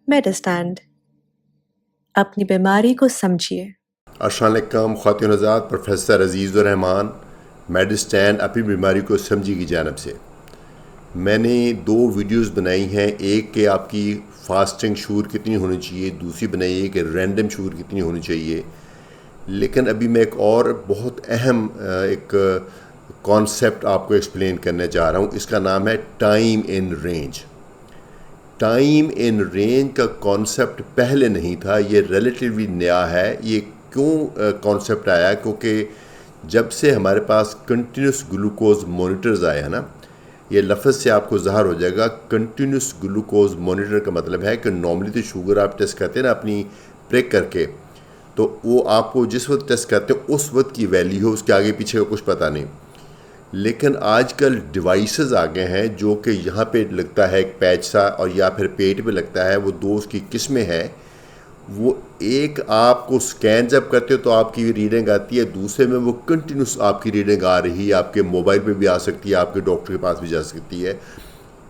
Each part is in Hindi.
मेडिस्टैंड अपनी बीमारी को समझिए। अस्सलाम वालेकुम ख़वातीन हज़रात, प्रोफेसर अज़ीज़ुर रहमान मेडिस्टैंड अपनी बीमारी को समझी की जानब से मैंने दो वीडियोस बनाई हैं। एक कि आपकी फास्टिंग शुगर कितनी होनी चाहिए, दूसरी बनाई है कि रैंडम शुगर कितनी होनी चाहिए। लेकिन अभी मैं एक और बहुत अहम एक कॉन्सेप्ट आपको एक्सप्लेन करने जा रहा हूँ। इसका नाम है time in range. Time in range का कॉन्सेप्ट पहले नहीं था, ये रिलेटिवली नया है। ये क्यों कॉन्सेप्ट आया? क्योंकि जब से हमारे पास कंटिन्यूस ग्लूकोज मॉनिटर्स आए हैं ना, ये लफ्ज़ से आपको ज़ाहिर हो जाएगा। कंटिन्यूस ग्लूकोज मॉनिटर का मतलब है कि नॉर्मली तो शुगर आप टेस्ट करते हैं ना अपनी प्रेक करके, तो वो आपको जिस वक्त टेस्ट करते हैं उस वक्त की वैल्यू हो, उसके आगे पीछे का कुछ पता नहीं। लेकिन आजकल डिवाइसेस आ गए हैं जो कि यहाँ पे लगता है एक पैच सा, और या फिर पेट पे लगता है। वो दो उसकी किस्में हैं। वो एक आपको स्कैन जब करते हो तो आपकी रीडिंग आती है, दूसरे में वो कंटिन्यूस आपकी रीडिंग आ रही है। आपके मोबाइल पे भी आ सकती है, आपके डॉक्टर के पास भी जा सकती है।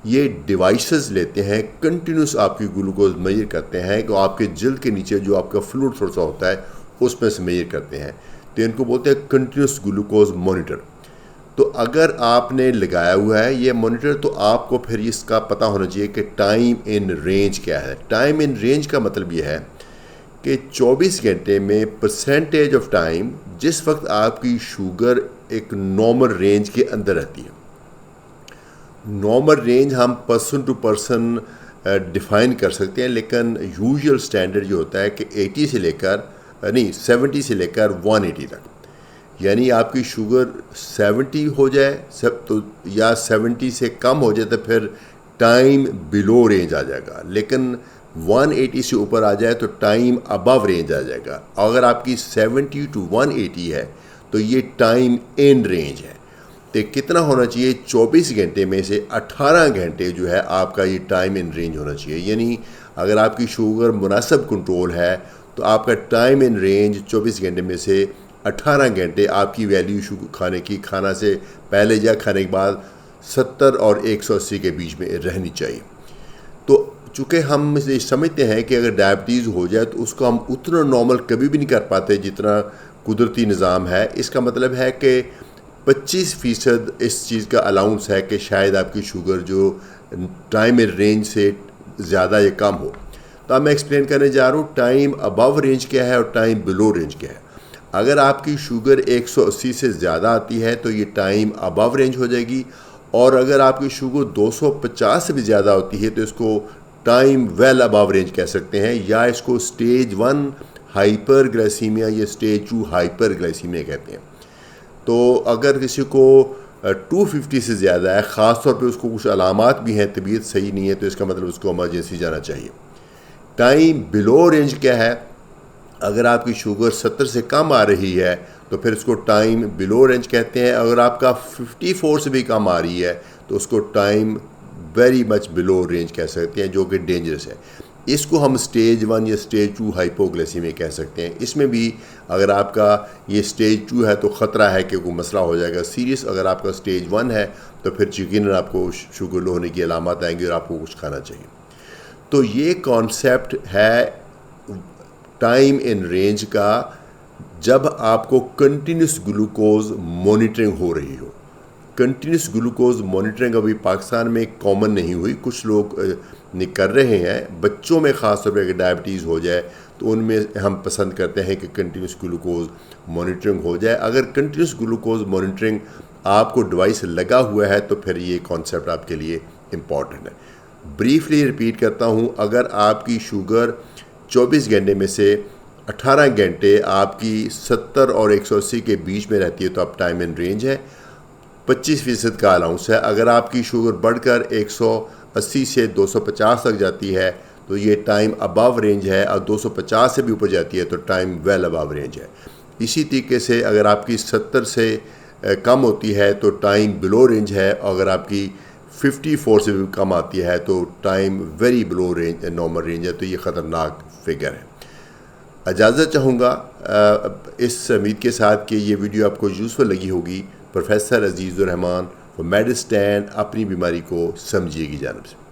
ये डिवाइसेस लेते हैं, कंटिन्यूस आपकी ग्लूकोज मेजर करते हैं कि आपके जल्द के नीचे जो आपका फ्लूइड थोड़ा सा होता है उसमें से मेजर करते हैं। तो इनको बोलते हैं कंटिन्यूस ग्लूकोज मॉनिटर। तो अगर आपने लगाया हुआ है ये मॉनिटर, तो आपको फिर इसका पता होना चाहिए कि टाइम इन रेंज क्या है। टाइम इन रेंज का मतलब ये है कि 24 घंटे में परसेंटेज ऑफ टाइम जिस वक्त आपकी शुगर एक नॉर्मल रेंज के अंदर रहती है। नॉर्मल रेंज हम पर्सन टू पर्सन डिफाइन कर सकते हैं, लेकिन यूजुअल स्टैंडर्ड जो होता है कि 80 से लेकर 70 से लेकर 180 तक। यानी आपकी शुगर 70 हो जाए सब तो, या 70 से कम हो जाए तो फिर टाइम बिलो रेंज आ जाएगा। लेकिन 180 से ऊपर आ जाए तो टाइम अबव रेंज आ जाएगा। अगर आपकी 70 टू 180 है तो ये टाइम इन रेंज है। तो कितना होना चाहिए? 24 घंटे में से 18 घंटे जो है आपका ये टाइम इन रेंज होना चाहिए। यानी अगर आपकी शुगर मुनासिब कंट्रोल है तो आपका टाइम इन रेंज 24 घंटे में से 18 घंटे आपकी वैल्यू शुगर खाने की, खाना से पहले या खाने के बाद 70 और 180 के बीच में रहनी चाहिए। तो चूँकि हम ये समझते हैं कि अगर डायबिटीज़ हो जाए तो उसको हम उतना नॉर्मल कभी भी नहीं कर पाते जितना कुदरती निज़ाम है। इसका मतलब है कि 25% इस चीज़ का अलाउंस है कि शायद आपकी शुगर जो टाइम इन रेंज से ज़्यादा या कम हो। तो अब मैं एक्सप्लेन करने जा रहा हूँ टाइम अबव रेंज क्या है और टाइम बिलो रेंज क्या है। अगर आपकी शुगर 180 से ज़्यादा आती है तो ये टाइम अबव रेंज हो जाएगी, और अगर आपकी शुगर 250 से भी ज़्यादा होती है तो इसको टाइम वेल अबव रेंज कह सकते हैं, या इसको स्टेज 1 हाइपर ग्लाइसीमिया या स्टेज 2 हाइपर ग्लाइसीमिया कहते हैं। तो अगर किसी को 250 से ज़्यादा है, ख़ास तौर पे उसको कुछ अलामात भी हैं, तबीयत सही नहीं है, तो इसका मतलब उसको इमरजेंसी जाना चाहिए। टाइम बिलो रेंज क्या है? अगर आपकी शुगर 70 से कम आ रही है तो फिर इसको टाइम बिलो रेंज कहते हैं। अगर आपका 54 से भी कम आ रही है तो उसको time very much below range कह सकते हैं, जो कि डेंजरस है। इसको हम स्टेज 1 या स्टेज 2 हाइपोग्लाइसीमिया कह सकते हैं। इसमें भी अगर आपका ये स्टेज 2 है तो ख़तरा है कि कोई मसला हो जाएगा सीरियस। अगर आपका स्टेज 1 है तो फिर यकीनन आपको शुगर लो होने की अलामत आएंगी और आपको कुछ खाना चाहिए। तो ये कॉन्सेप्ट है टाइम इन रेंज का, जब आपको कंटिन्यूस ग्लूकोज मॉनिटरिंग हो रही हो। कंटिन्यूस ग्लूकोज मॉनिटरिंग अभी पाकिस्तान में कॉमन नहीं हुई, कुछ लोग कर रहे हैं। बच्चों में ख़ास तौर पर अगर डायबिटीज़ हो जाए तो उनमें हम पसंद करते हैं कि कंटिन्यूस ग्लूकोज मॉनिटरिंग हो जाए। अगर कंटिन्यूस ग्लूकोज मॉनिटरिंग आपको डिवाइस लगा हुआ है तो फिर ये कॉन्सेप्ट आपके लिए इम्पॉर्टेंट है। ब्रीफली रिपीट करता हूँ, अगर आपकी शुगर 24 घंटे में से 18 घंटे आपकी 70 और 180 के बीच में रहती है तो आप टाइम इन रेंज है। 25% का अलाउंस है। अगर आपकी शुगर बढ़कर 180 से 250 तक जाती है तो ये टाइम अबव रेंज है, और 250 से भी ऊपर जाती है तो टाइम वेल अबव रेंज है। इसी तरीके से अगर आपकी 70 से कम होती है तो टाइम बिलो रेंज है, और अगर आपकी 54 से भी कम आती है तो time very below range normal range है। तो ये ख़तरनाक फिगर है। इजाज़त चाहूँगा इस उम्मीद के साथ कि ये वीडियो आपको यूज़फुल लगी होगी। प्रोफेसर अज़ीज़ुर रहमान मेडिस्टैंड अपनी बीमारी को समझिए की जानब से।